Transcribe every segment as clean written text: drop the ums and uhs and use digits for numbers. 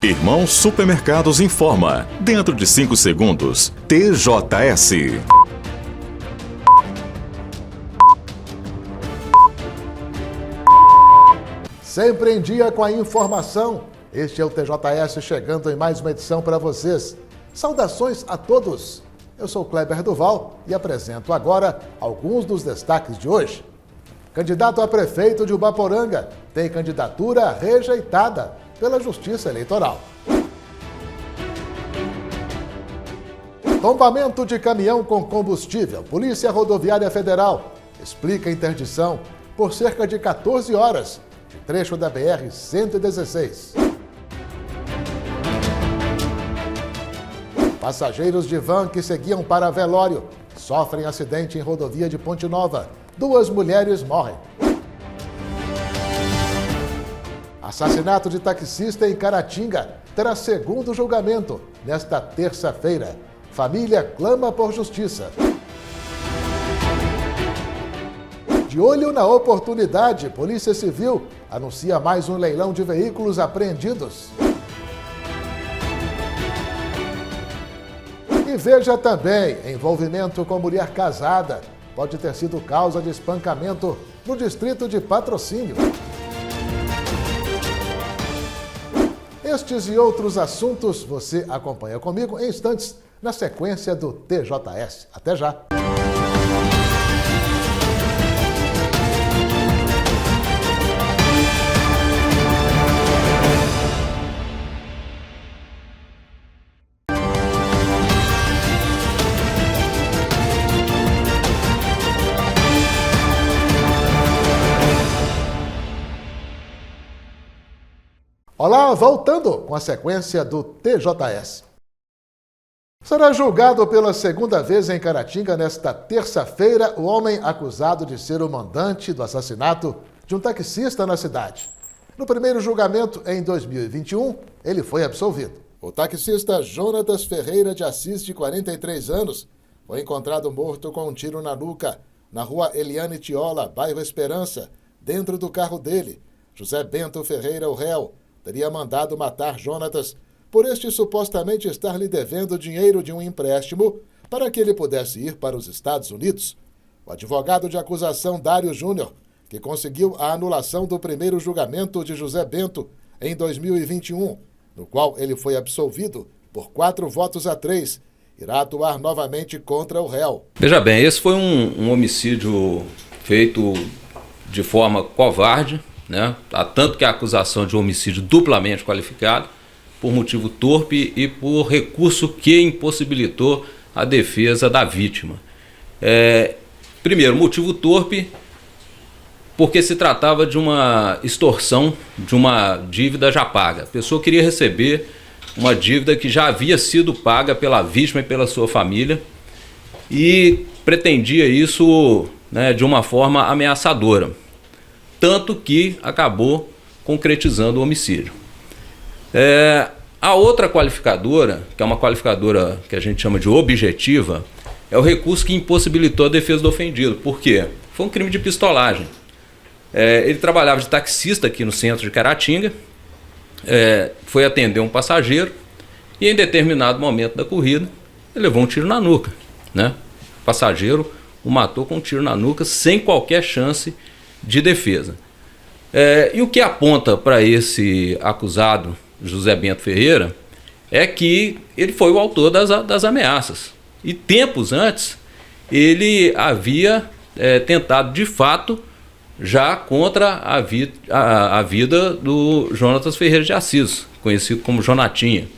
Irmão Supermercados informa. Dentro de 5 segundos. TJS. Sempre em dia com a informação. Este é o TJS chegando em mais uma edição para vocês. Saudações a todos. Eu sou Kleber Duval e apresento agora alguns dos destaques de hoje. Candidato a prefeito de Ubaporanga tem candidatura rejeitada pela Justiça Eleitoral. Tombamento de caminhão com combustível. Polícia Rodoviária Federal explica a interdição por cerca de 14 horas de trecho da BR-116. Passageiros de van que seguiam para velório sofrem acidente em rodovia de Ponte Nova. 2 mulheres morrem. Assassinato de taxista em Caratinga terá segundo julgamento nesta terça-feira. Família clama por justiça. De olho na oportunidade, Polícia Civil anuncia mais um leilão de veículos apreendidos. E veja também, envolvimento com mulher casada pode ter sido causa de espancamento no distrito de Patrocínio. Estes e outros assuntos você acompanha comigo em instantes na sequência do TJS. Até já! Olá, voltando com a sequência do TJS. Será julgado pela segunda vez em Caratinga nesta terça-feira o homem acusado de ser o mandante do assassinato de um taxista na cidade. No primeiro julgamento, em 2021, ele foi absolvido. O taxista Jonatas Ferreira de Assis, de 43 anos, foi encontrado morto com um tiro na nuca, na rua Eliane Tiola, bairro Esperança, dentro do carro dele. José Bento Ferreira, o réu, teria mandado matar Jonatas por este supostamente estar lhe devendo dinheiro de um empréstimo para que ele pudesse ir para os Estados Unidos. O advogado de acusação Dário Júnior, que conseguiu a anulação do primeiro julgamento de José Bento em 2021, no qual ele foi absolvido por 4-3, irá atuar novamente contra o réu. Veja bem, esse foi um homicídio feito de forma covarde, né? Há tanto que a acusação de homicídio duplamente qualificado, por motivo torpe e por recurso que impossibilitou a defesa da vítima. Primeiro, motivo torpe, porque se tratava de uma extorsão de uma dívida já paga. A pessoa queria receber uma dívida que já havia sido paga pela vítima e pela sua família e pretendia isso, né, de uma forma ameaçadora. Tanto que acabou concretizando o homicídio. A outra qualificadora, que é uma qualificadora que a gente chama de objetiva, é o recurso que impossibilitou a defesa do ofendido. Por quê? Foi um crime de pistolagem. Ele trabalhava de taxista aqui no centro de Caratinga, foi atender um passageiro e em determinado momento da corrida ele levou um tiro na nuca, né? O passageiro o matou com um tiro na nuca sem qualquer chance de defesa. E o que aponta para esse acusado, José Bento Ferreira, é que ele foi o autor das ameaças. E tempos antes, ele havia tentado, de fato, já contra a vida do Jonatas Ferreira de Assis, conhecido como Jonatinha.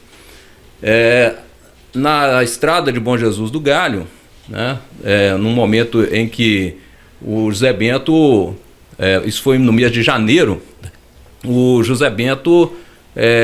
Na estrada de Bom Jesus do Galho, né, num momento em que o José Bento, isso foi no mês de janeiro, o José Bento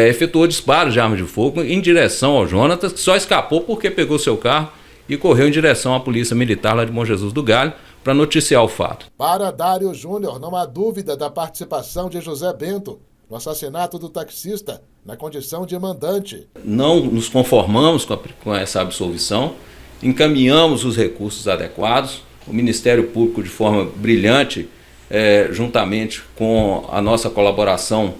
efetuou disparos de arma de fogo em direção ao Jonatas, que só escapou porque pegou seu carro e correu em direção à Polícia Militar lá de Bom Jesus do Galho para noticiar o fato. Para Dário Júnior, não há dúvida da participação de José Bento no assassinato do taxista na condição de mandante. Não nos conformamos com essa absolvição, encaminhamos os recursos adequados, o Ministério Público, de forma brilhante, juntamente com a nossa colaboração,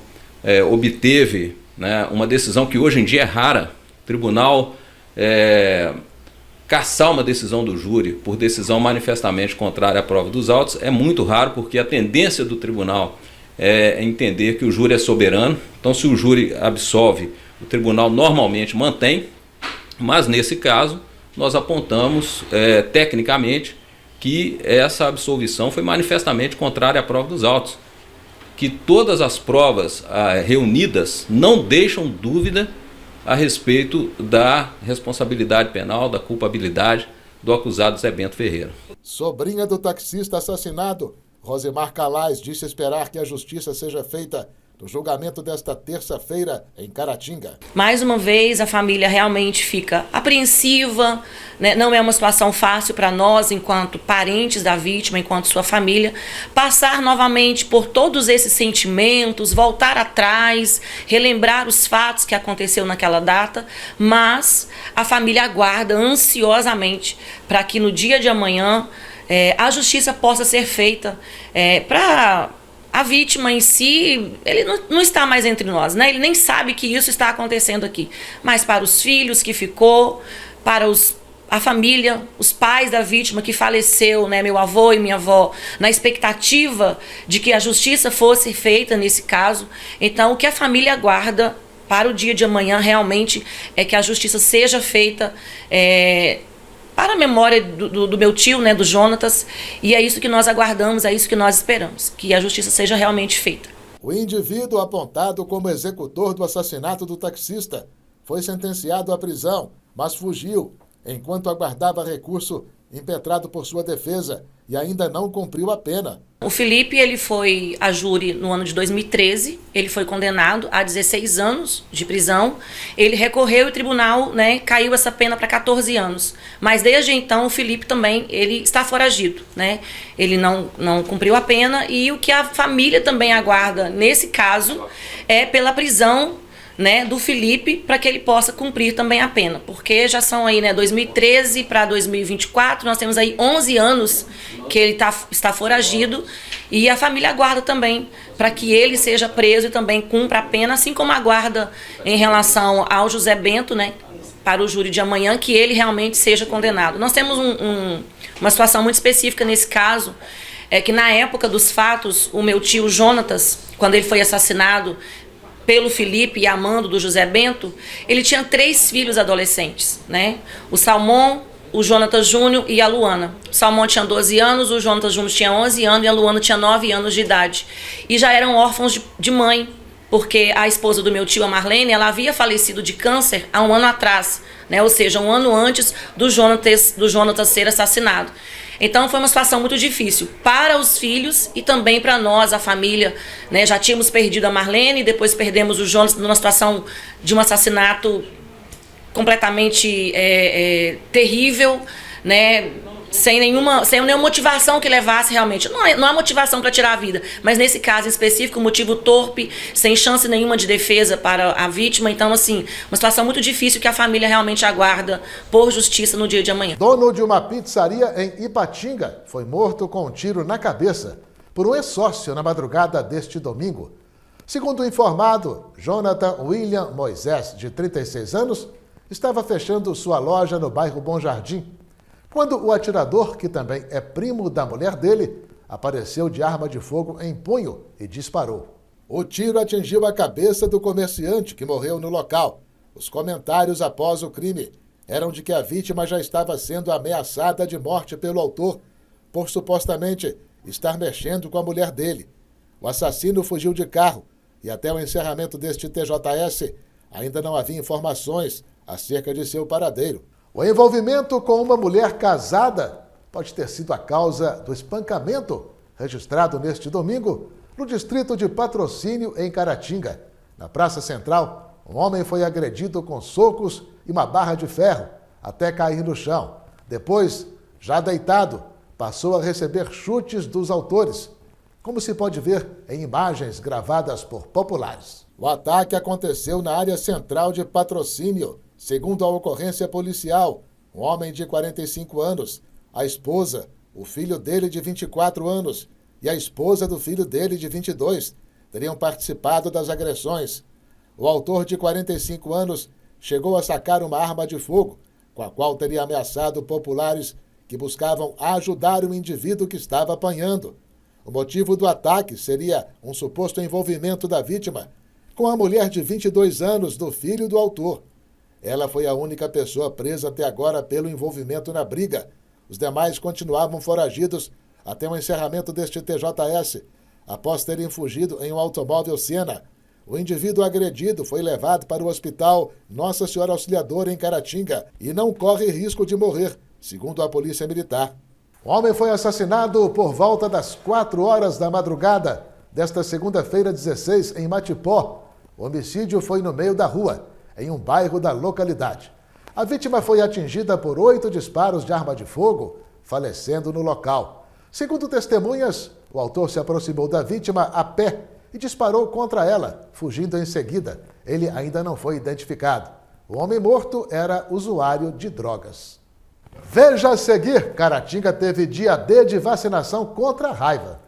obteve né, uma decisão que hoje em dia é rara, o tribunal cassar uma decisão do júri por decisão manifestamente contrária à prova dos autos é muito raro, porque a tendência do tribunal é entender que o júri é soberano. Então, se o júri absolve, o tribunal normalmente mantém, mas nesse caso nós apontamos tecnicamente que essa absolvição foi manifestamente contrária à prova dos autos, que todas as provas reunidas não deixam dúvida a respeito da responsabilidade penal, da culpabilidade do acusado Zé Bento Ferreira. Sobrinha do taxista assassinado, Rosemar Calais, disse esperar que a justiça seja feita no julgamento desta terça-feira em Caratinga. Mais uma vez, a família realmente fica apreensiva, né? Não é uma situação fácil para nós, enquanto parentes da vítima, enquanto sua família, passar novamente por todos esses sentimentos, voltar atrás, relembrar os fatos que aconteceu naquela data, mas a família aguarda ansiosamente para que no dia de amanhã a justiça possa ser feita para... A vítima em si, ele não está mais entre nós, né? Ele nem sabe que isso está acontecendo aqui. Mas para os filhos que ficou, para a família, os pais da vítima que faleceu, né? Meu avô e minha avó, na expectativa de que a justiça fosse feita nesse caso. Então, o que a família aguarda para o dia de amanhã realmente é que a justiça seja feita para a memória do meu tio, né, do Jonatas, e é isso que nós aguardamos, é isso que nós esperamos, que a justiça seja realmente feita. O indivíduo apontado como executor do assassinato do taxista foi sentenciado à prisão, mas fugiu, enquanto aguardava recurso impetrado por sua defesa e ainda não cumpriu a pena. O Felipe, ele foi a júri no ano de 2013, ele foi condenado a 16 anos de prisão, ele recorreu e o tribunal, né, caiu essa pena para 14 anos. Mas desde então o Felipe também, ele está foragido, né? Ele não cumpriu a pena, e o que a família também aguarda nesse caso é pela prisão, né, do Felipe, para que ele possa cumprir também a pena, porque já são aí, né, 2013 para 2024, nós temos aí 11 anos que ele está foragido, e a família aguarda também para que ele seja preso e também cumpra a pena, assim como aguarda em relação ao José Bento, né, para o júri de amanhã, que ele realmente seja condenado. Nós temos uma situação muito específica nesse caso, que na época dos fatos, o meu tio Jonatas, quando ele foi assassinado pelo Felipe e amando do José Bento, ele tinha 3 filhos adolescentes, né? O Salmão, o Jonatas Júnior e a Luana. O Salmão tinha 12 anos, o Jonatas Júnior tinha 11 anos e a Luana tinha 9 anos de idade. E já eram órfãos de mãe, porque a esposa do meu tio, a Marlene, ela havia falecido de câncer há um ano atrás, né? Ou seja, um ano antes do Jonatas ser assassinado. Então foi uma situação muito difícil para os filhos e também para nós, a família, né? Já tínhamos perdido a Marlene, depois perdemos o Jonas numa situação de um assassinato completamente terrível, né? Sem nenhuma motivação que levasse realmente. Não há motivação para tirar a vida, mas nesse caso em específico, motivo torpe, sem chance nenhuma de defesa para a vítima. Então, assim, uma situação muito difícil que a família realmente aguarda por justiça no dia de amanhã. Dono de uma pizzaria em Ipatinga foi morto com um tiro na cabeça por um ex-sócio na madrugada deste domingo. Segundo o informado, Jonathan William Moisés, de 36 anos, estava fechando sua loja no bairro Bom Jardim, quando o atirador, que também é primo da mulher dele, apareceu de arma de fogo em punho e disparou. O tiro atingiu a cabeça do comerciante, que morreu no local. Os comentários após o crime eram de que a vítima já estava sendo ameaçada de morte pelo autor, por supostamente estar mexendo com a mulher dele. O assassino fugiu de carro e até o encerramento deste TJS ainda não havia informações acerca de seu paradeiro. O envolvimento com uma mulher casada pode ter sido a causa do espancamento registrado neste domingo no distrito de Patrocínio, em Caratinga. Na Praça Central, um homem foi agredido com socos e uma barra de ferro até cair no chão. Depois, já deitado, passou a receber chutes dos autores, como se pode ver em imagens gravadas por populares. O ataque aconteceu na área central de Patrocínio. Segundo a ocorrência policial, um homem de 45 anos, a esposa, o filho dele de 24 anos e a esposa do filho dele de 22 teriam participado das agressões. O autor, de 45 anos, chegou a sacar uma arma de fogo, com a qual teria ameaçado populares que buscavam ajudar o indivíduo que estava apanhando. O motivo do ataque seria um suposto envolvimento da vítima com a mulher de 22 anos do filho do autor. Ela foi a única pessoa presa até agora pelo envolvimento na briga. Os demais continuavam foragidos até o encerramento deste TJS, após terem fugido em um automóvel Siena. O indivíduo agredido foi levado para o hospital Nossa Senhora Auxiliadora, em Caratinga, e não corre risco de morrer, segundo a Polícia Militar. O homem foi assassinado por volta das 4 horas da madrugada desta segunda-feira 16, em Matipó. O homicídio foi no meio da rua, em um bairro da localidade. A vítima foi atingida por 8 disparos de arma de fogo, falecendo no local. Segundo testemunhas, o autor se aproximou da vítima a pé e disparou contra ela, fugindo em seguida. Ele ainda não foi identificado. O homem morto era usuário de drogas. Veja a seguir, Caratinga teve dia D de vacinação contra a raiva.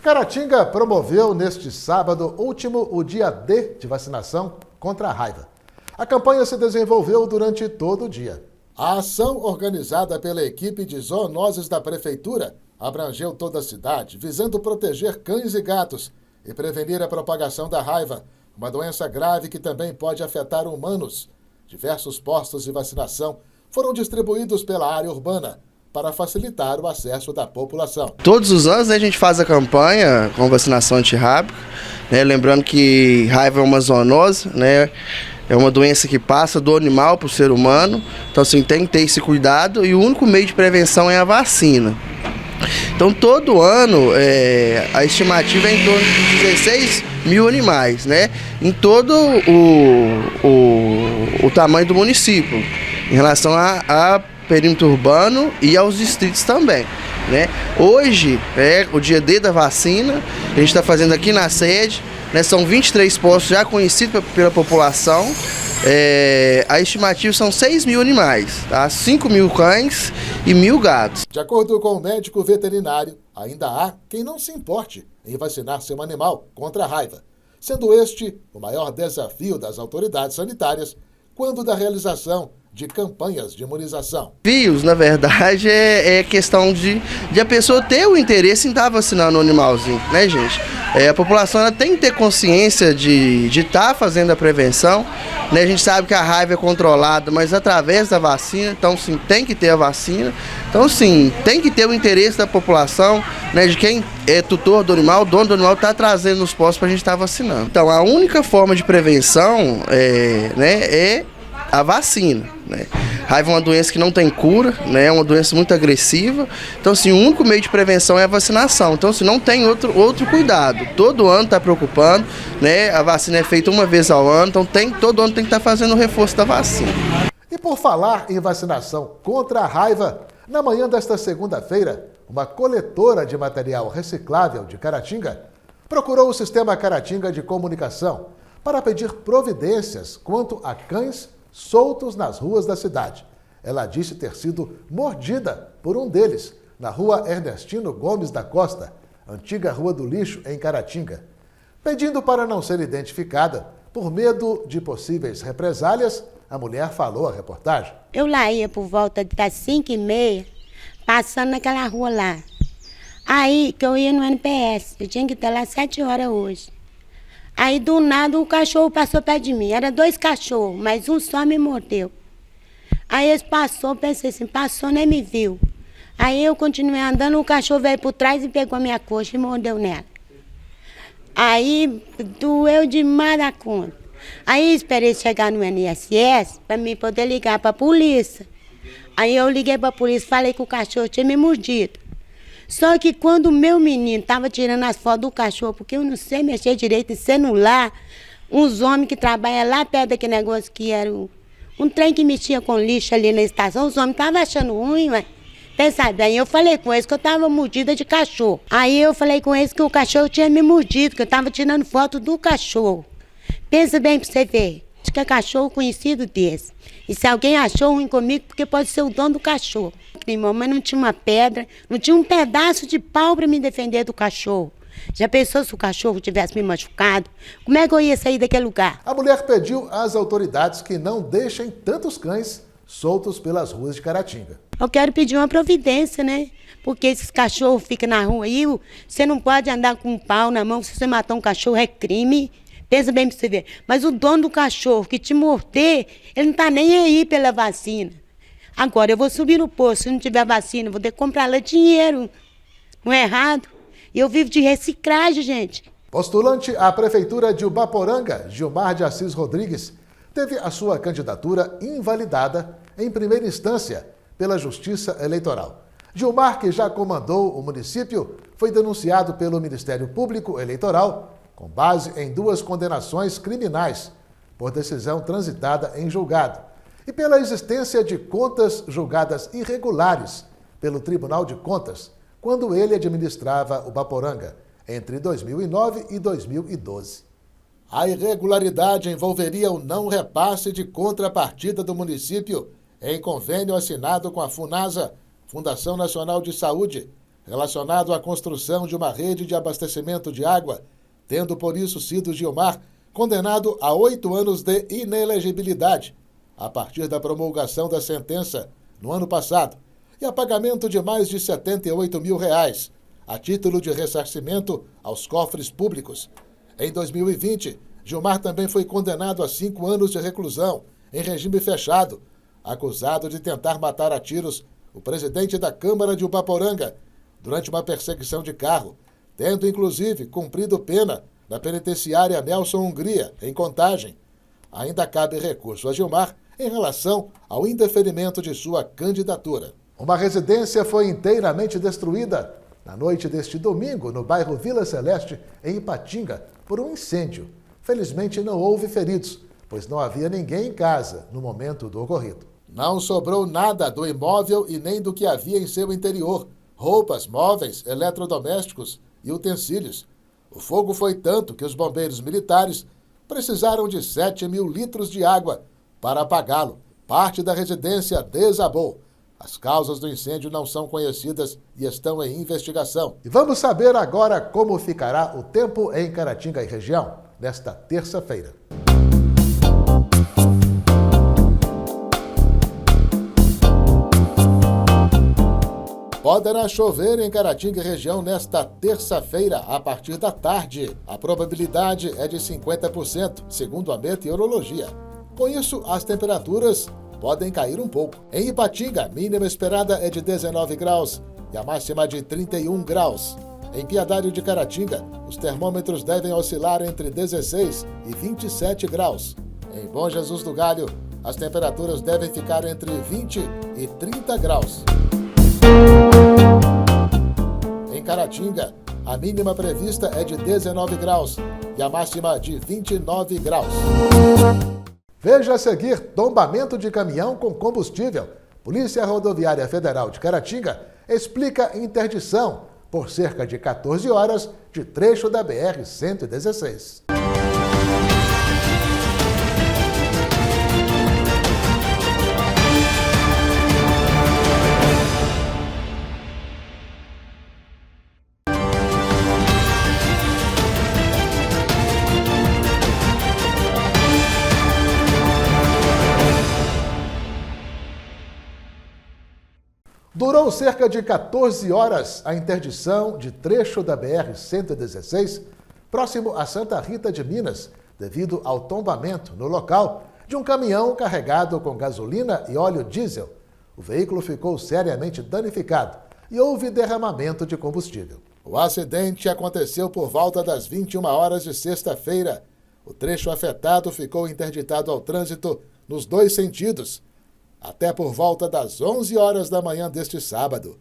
Caratinga promoveu neste sábado último o dia D de vacinação contra a raiva. A campanha se desenvolveu durante todo o dia. A ação, organizada pela equipe de zoonoses da Prefeitura, abrangeu toda a cidade, visando proteger cães e gatos e prevenir a propagação da raiva, uma doença grave que também pode afetar humanos. Diversos postos de vacinação foram distribuídos pela área urbana, para facilitar o acesso da população. Todos os anos, né, a gente faz a campanha com vacinação antirrábica, né, lembrando que raiva é uma zoonose, né, é uma doença que passa do animal para o ser humano, então assim, tem que ter esse cuidado e o único meio de prevenção é a vacina. Então todo ano a estimativa é em torno de 16 mil animais, né, em todo o tamanho do município, em relação a perímetro urbano e aos distritos também, né? Hoje é o dia D da vacina, a gente está fazendo aqui na sede, né? São 23 postos já conhecidos pela população, a estimativa são 6 mil animais, tá? 5 mil cães e 1.000 gatos. De acordo com o médico veterinário, ainda há quem não se importe em vacinar seu animal contra a raiva, sendo este o maior desafio das autoridades sanitárias quando da realização de campanhas de imunização. Desafios, na verdade, é questão de a pessoa ter o interesse em estar vacinando o animalzinho, né, gente? A população ela tem que ter consciência de estar fazendo a prevenção, né? A gente sabe que a raiva é controlada, mas através da vacina, então sim, tem que ter a vacina. Então sim, tem que ter o interesse da população, né, de quem é tutor do animal, dono do animal, está trazendo nos postos para a gente estar vacinando. Então a única forma de prevenção é a vacina, né? Raiva é uma doença que não tem cura, né? É uma doença muito agressiva. Então, assim, o único meio de prevenção é a vacinação. Então, assim, não tem outro cuidado. Todo ano está preocupando, né? A vacina é feita uma vez ao ano, então todo ano tem que estar fazendo o reforço da vacina. E por falar em vacinação contra a raiva, na manhã desta segunda-feira, uma coletora de material reciclável de Caratinga procurou o Sistema Caratinga de Comunicação para pedir providências quanto a cães soltos nas ruas da cidade. Ela disse ter sido mordida por um deles, na rua Ernestino Gomes da Costa, antiga Rua do Lixo, em Caratinga. Pedindo para não ser identificada, por medo de possíveis represálias, a mulher falou à reportagem. Eu lá ia por volta das 5h30, passando naquela rua lá. Aí que eu ia no NPS, eu tinha que estar lá 7 horas hoje. Aí, do nada, o cachorro passou perto de mim. Era 2 cachorros, mas um só me mordeu. Aí eles passou, pensei assim, passou, nem me viu. Aí eu continuei andando, o cachorro veio por trás e pegou a minha coxa e mordeu nela. Aí doeu demais da conta. Aí esperei chegar no INSS para mim poder ligar para a polícia. Aí eu liguei para a polícia, falei que o cachorro tinha me mordido. Só que quando o meu menino estava tirando as fotos do cachorro, porque eu não sei mexer direito em celular, uns homens que trabalham lá perto daquele negócio que era um trem que mexia com lixo ali na estação, os homens estavam achando ruim, ué, Pensa bem, eu falei com eles que eu tava mordida de cachorro. Aí eu falei com eles que o cachorro tinha me mordido, que eu tava tirando foto do cachorro. Pensa bem pra você ver. Acho que é cachorro conhecido desse. E se alguém achou ruim comigo, porque pode ser o dono do cachorro. Minha mamãe não tinha uma pedra, não tinha um pedaço de pau para me defender do cachorro. Já pensou se o cachorro tivesse me machucado? Como é que eu ia sair daquele lugar? A mulher pediu às autoridades que não deixem tantos cães soltos pelas ruas de Caratinga. Eu quero pedir uma providência, né? Porque esses cachorros ficam na rua aí, você não pode andar com um pau na mão, se você matar um cachorro é crime. Pensa bem pra você ver. Mas o dono do cachorro que te morder, ele não tá nem aí pela vacina. Agora, eu vou subir no posto, se não tiver vacina, vou ter que comprar lá dinheiro. Não é errado? E eu vivo de reciclagem, gente. Postulante à Prefeitura de Ubaporanga, Gilmar de Assis Rodrigues, teve a sua candidatura invalidada em primeira instância pela Justiça Eleitoral. Gilmar, que já comandou o município, foi denunciado pelo Ministério Público Eleitoral com base em 2 condenações criminais por decisão transitada em julgado e pela existência de contas julgadas irregulares pelo Tribunal de Contas quando ele administrava Ubaporanga entre 2009 e 2012. A irregularidade envolveria o não repasse de contrapartida do município em convênio assinado com a FUNASA, Fundação Nacional de Saúde, relacionado à construção de uma rede de abastecimento de água, tendo por isso sido Gilmar condenado a 8 anos de inelegibilidade, a partir da promulgação da sentença no ano passado, e a pagamento de mais de R$ 78 mil, a título de ressarcimento aos cofres públicos. Em 2020, Gilmar também foi condenado a 5 anos de reclusão, em regime fechado, acusado de tentar matar a tiros o presidente da Câmara de Ubaporanga durante uma perseguição de carro, tendo inclusive cumprido pena na penitenciária Nelson Hungria, em Contagem. Ainda cabe recurso a Gilmar em relação ao indeferimento de sua candidatura. Uma residência foi inteiramente destruída na noite deste domingo no bairro Vila Celeste, em Ipatinga, por um incêndio. Felizmente não houve feridos, pois não havia ninguém em casa no momento do ocorrido. Não sobrou nada do imóvel e nem do que havia em seu interior: roupas, móveis, eletrodomésticos e utensílios. O fogo foi tanto que os bombeiros militares precisaram de 7 mil litros de água para apagá-lo. Parte da residência desabou. As causas do incêndio não são conhecidas e estão em investigação. E vamos saber agora como ficará o tempo em Caratinga e região nesta terça-feira. Poderá chover em Caratinga e região nesta terça-feira, a partir da tarde. A probabilidade é de 50%, segundo a meteorologia. Com isso, as temperaturas podem cair um pouco. Em Ipatinga, a mínima esperada é de 19 graus e a máxima de 31 graus. Em Piedade de Caratinga, os termômetros devem oscilar entre 16 e 27 graus. Em Bom Jesus do Galho, as temperaturas devem ficar entre 20 e 30 graus. Em Caratinga, a mínima prevista é de 19 graus e a máxima de 29 graus. Veja a seguir: tombamento de caminhão com combustível. Polícia Rodoviária Federal de Caratinga explica interdição por cerca de 14 horas de trecho da BR-116. Durou cerca de 14 horas a interdição de trecho da BR-116, próximo a Santa Rita de Minas, devido ao tombamento no local de um caminhão carregado com gasolina e óleo diesel. O veículo ficou seriamente danificado e houve derramamento de combustível. O acidente aconteceu por volta das 21 horas de sexta-feira. O trecho afetado ficou interditado ao trânsito nos 2 sentidos, até por volta das 11 horas da manhã deste sábado.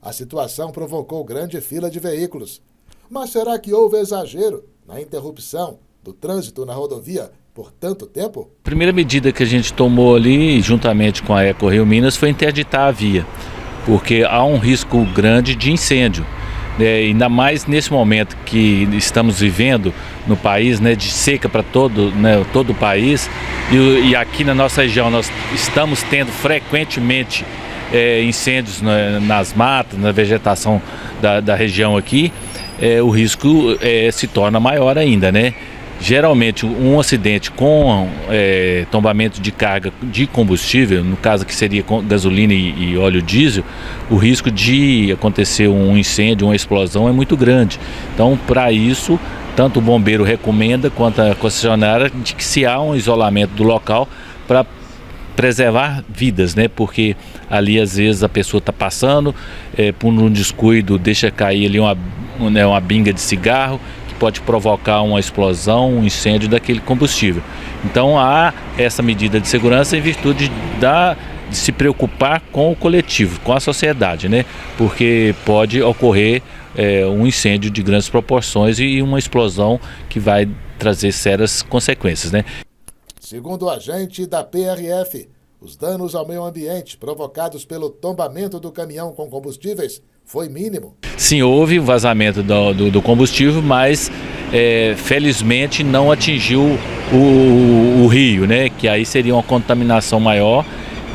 A situação provocou grande fila de veículos. Mas será que houve exagero na interrupção do trânsito na rodovia por tanto tempo? A primeira medida que a gente tomou ali, juntamente com a Eco Rio Minas, foi interditar a via. porque há um risco grande de incêndio. Ainda mais nesse momento que estamos vivendo no país, né, de seca para todo o país, e aqui na nossa região nós estamos tendo frequentemente incêndios nas matas, na vegetação da região aqui, o risco se torna maior ainda, né? Geralmente um acidente com tombamento de carga de combustível, no caso que seria com gasolina e óleo diesel, o risco de acontecer um incêndio, uma explosão é muito grande. Então, para isso, tanto o bombeiro recomenda quanto a concessionária de que se há um isolamento do local para preservar vidas, né? Porque ali às vezes a pessoa está passando, por um descuido deixa cair ali uma binga de cigarro, pode provocar uma explosão, um incêndio daquele combustível. Então há essa medida de segurança em virtude de se preocupar com o coletivo, com a sociedade, né? Porque pode ocorrer um incêndio de grandes proporções e uma explosão que vai trazer sérias consequências, né? Segundo o agente da PRF, os danos ao meio ambiente provocados pelo tombamento do caminhão com combustíveis foi mínimo. Sim, houve vazamento do combustível, mas felizmente não atingiu o rio, né? Que aí seria uma contaminação maior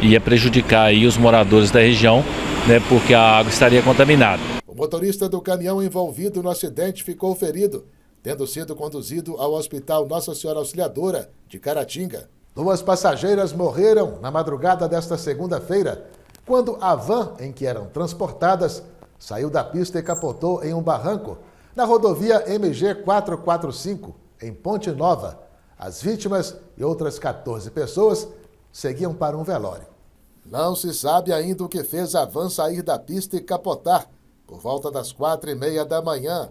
e ia prejudicar aí os moradores da região, né? Porque a água estaria contaminada. O motorista do caminhão envolvido no acidente ficou ferido, tendo sido conduzido ao Hospital Nossa Senhora Auxiliadora de Caratinga. 2 passageiras morreram na madrugada desta segunda-feira, quando a van em que eram transportadas saiu da pista e capotou em um barranco na rodovia MG 445, em Ponte Nova. As vítimas e outras 14 pessoas seguiam para um velório. Não se sabe ainda o que fez a van sair da pista e capotar por volta das 4h30 da manhã.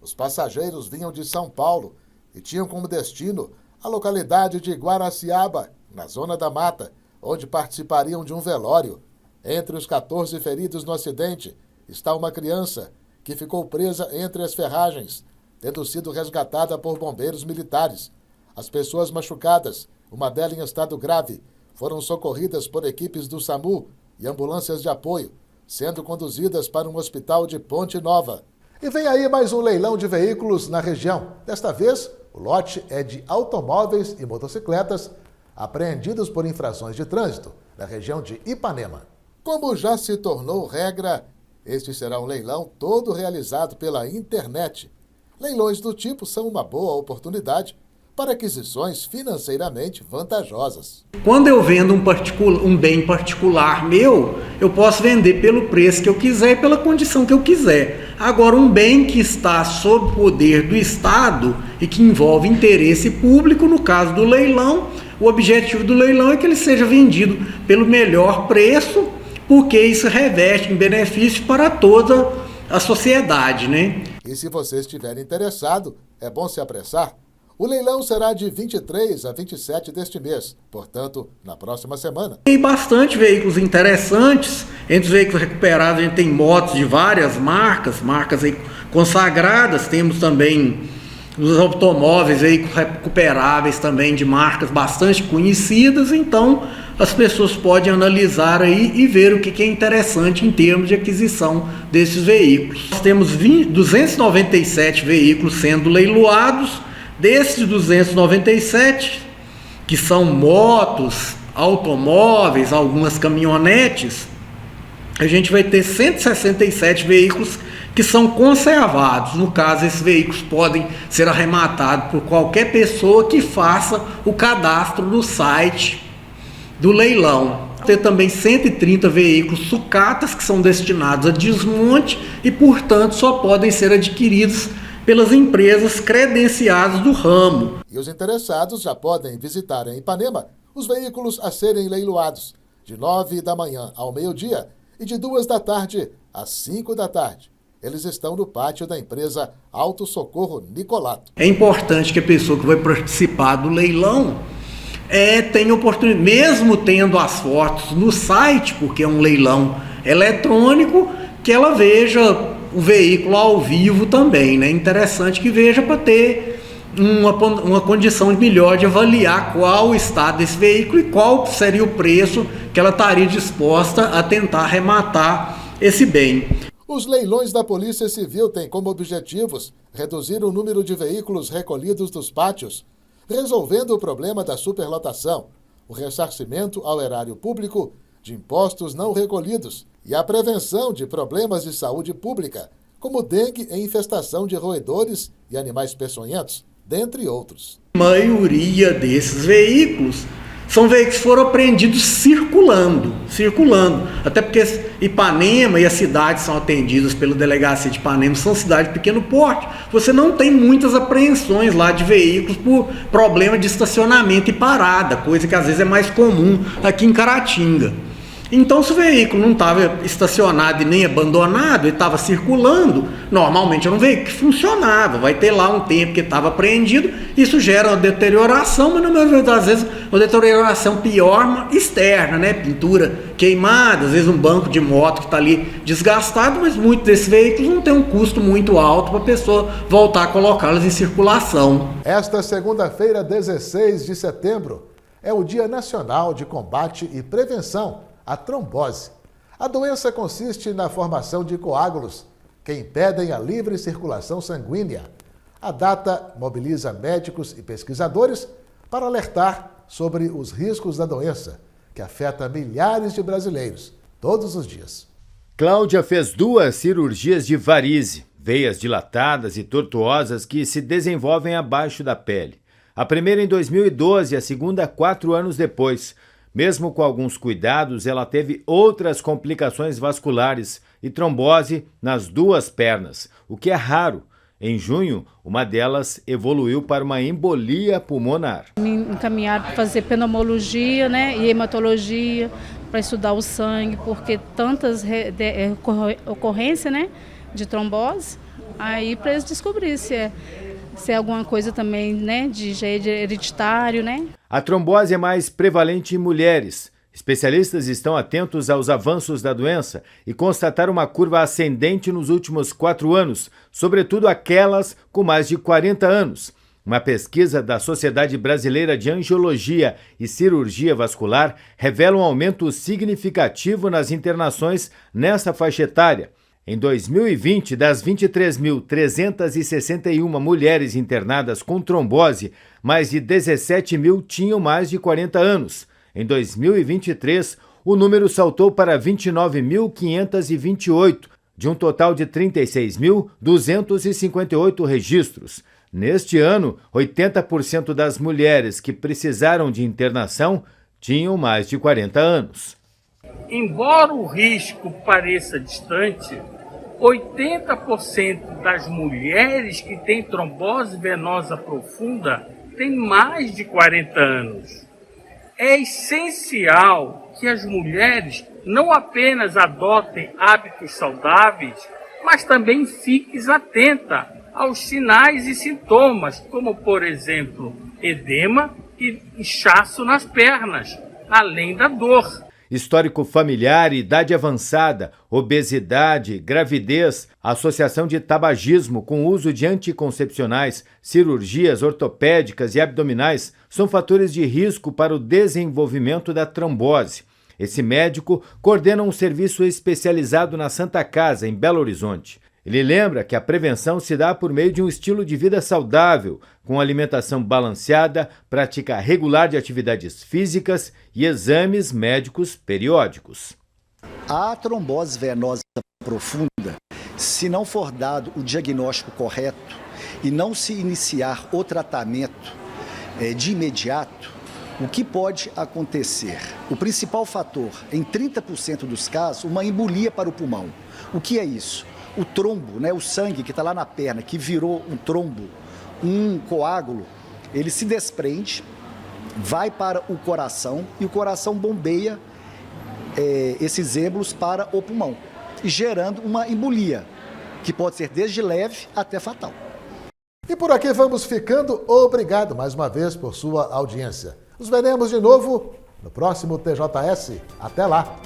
Os passageiros vinham de São Paulo e tinham como destino a localidade de Guaraciaba, na Zona da Mata, onde participariam de um velório. Entre os 14 feridos no acidente está uma criança que ficou presa entre as ferragens, tendo sido resgatada por bombeiros militares. As pessoas machucadas, uma delas em estado grave, foram socorridas por equipes do SAMU e ambulâncias de apoio, sendo conduzidas para um hospital de Ponte Nova. E vem aí mais um leilão de veículos na região. Desta vez, o lote é de automóveis e motocicletas apreendidos por infrações de trânsito na região de Ipanema. Como já se tornou regra, este será um leilão todo realizado pela internet. Leilões do tipo são uma boa oportunidade para aquisições financeiramente vantajosas. Quando eu vendo um bem particular meu, eu posso vender pelo preço que eu quiser e pela condição que eu quiser. Agora, um bem que está sob poder do Estado e que envolve interesse público, no caso do leilão, o objetivo do leilão é que ele seja vendido pelo melhor preço, porque isso reveste em benefício para toda a sociedade, né? E se você estiver interessado, é bom se apressar. O leilão será de 23 a 27 deste mês, portanto, na próxima semana. Tem bastante veículos interessantes. Entre os veículos recuperados, a gente tem motos de várias marcas aí consagradas. Temos também os automóveis, veículos recuperáveis também de marcas bastante conhecidas. Então, as pessoas podem analisar aí e ver o que é interessante em termos de aquisição desses veículos. Nós temos 297 veículos sendo leiloados. Desses 297, que são motos, automóveis, algumas caminhonetes, a gente vai ter 167 veículos que são conservados. No caso, esses veículos podem ser arrematados por qualquer pessoa que faça o cadastro no site do leilão. Tem também 130 veículos sucatas que são destinados a desmonte e, portanto, só podem ser adquiridos pelas empresas credenciadas do ramo. E os interessados já podem visitar em Ipanema os veículos a serem leiloados, de 9 da manhã ao meio-dia e de 2 da tarde às 5 da tarde. Eles estão no pátio da empresa Auto Socorro Nicolato. É importante que a pessoa que vai participar do leilão tenha oportunidade, mesmo tendo as fotos no site, porque é um leilão eletrônico, que ela veja o veículo ao vivo também, né? Interessante que veja para ter uma condição melhor de avaliar qual o estado desse veículo e qual seria o preço que ela estaria disposta a tentar arrematar esse bem. Os leilões da Polícia Civil têm como objetivos reduzir o número de veículos recolhidos dos pátios, resolvendo o problema da superlotação, o ressarcimento ao erário público de impostos não recolhidos e a prevenção de problemas de saúde pública, como dengue e infestação de roedores e animais peçonhentos, dentre outros. A maioria desses veículos são veículos que foram apreendidos circulando. Até porque Ipanema e as cidades são atendidas pela delegacia de Ipanema, são cidades de pequeno porte. Você não tem muitas apreensões lá de veículos por problema de estacionamento e parada, coisa que às vezes é mais comum aqui em Caratinga. Então, se o veículo não estava estacionado e nem abandonado, ele estava circulando, normalmente era um veículo que funcionava, vai ter lá um tempo que estava apreendido, isso gera uma deterioração, mas na maioria das vezes uma deterioração pior externa, né? Pintura queimada, às vezes um banco de moto que está ali desgastado, mas muitos desses veículos não tem um custo muito alto para a pessoa voltar a colocá-los em circulação. Esta segunda-feira, 16 de setembro, é o Dia Nacional de Combate e Prevenção à trombose. A doença consiste na formação de coágulos que impedem a livre circulação sanguínea. A data mobiliza médicos e pesquisadores para alertar sobre os riscos da doença, que afeta milhares de brasileiros todos os dias. Cláudia fez 2 cirurgias de varize, veias dilatadas e tortuosas que se desenvolvem abaixo da pele. A primeira em 2012 e a segunda 4 anos depois. Mesmo com alguns cuidados, ela teve outras complicações vasculares e trombose nas 2 pernas, o que é raro. Em junho, uma delas evoluiu para uma embolia pulmonar. Me encaminharam para fazer pneumologia, né, e hematologia, para estudar o sangue, porque tantas ocorrências, né, de trombose, aí para eles descobrir se é alguma coisa também, né, de hereditário, né? A trombose é mais prevalente em mulheres. Especialistas estão atentos aos avanços da doença e constataram uma curva ascendente nos últimos 4 anos, sobretudo aquelas com mais de 40 anos. Uma pesquisa da Sociedade Brasileira de Angiologia e Cirurgia Vascular revela um aumento significativo nas internações nessa faixa etária. Em 2020, das 23.361 mulheres internadas com trombose, mais de 17 mil tinham mais de 40 anos. Em 2023, o número saltou para 29.528, de um total de 36.258 registros. Neste ano, 80% das mulheres que precisaram de internação tinham mais de 40 anos. Embora o risco pareça distante, 80% das mulheres que têm trombose venosa profunda têm mais de 40 anos. É essencial que as mulheres não apenas adotem hábitos saudáveis, mas também fiquem atentas aos sinais e sintomas, como, por exemplo, edema e inchaço nas pernas, além da dor. Histórico familiar, idade avançada, obesidade, gravidez, associação de tabagismo com uso de anticoncepcionais, cirurgias ortopédicas e abdominais são fatores de risco para o desenvolvimento da trombose. Esse médico coordena um serviço especializado na Santa Casa, em Belo Horizonte. Ele lembra que a prevenção se dá por meio de um estilo de vida saudável, com alimentação balanceada, prática regular de atividades físicas e exames médicos periódicos. A trombose venosa profunda, se não for dado o diagnóstico correto e não se iniciar o tratamento de imediato, o que pode acontecer? O principal fator, em 30% dos casos, uma embolia para o pulmão. O que é isso? O trombo, né, o sangue que está lá na perna, que virou um trombo, um coágulo, ele se desprende, vai para o coração e o coração bombeia esses êmbolos para o pulmão, gerando uma embolia, que pode ser desde leve até fatal. E por aqui vamos ficando. Obrigado mais uma vez por sua audiência. Nos veremos de novo no próximo TJS. Até lá!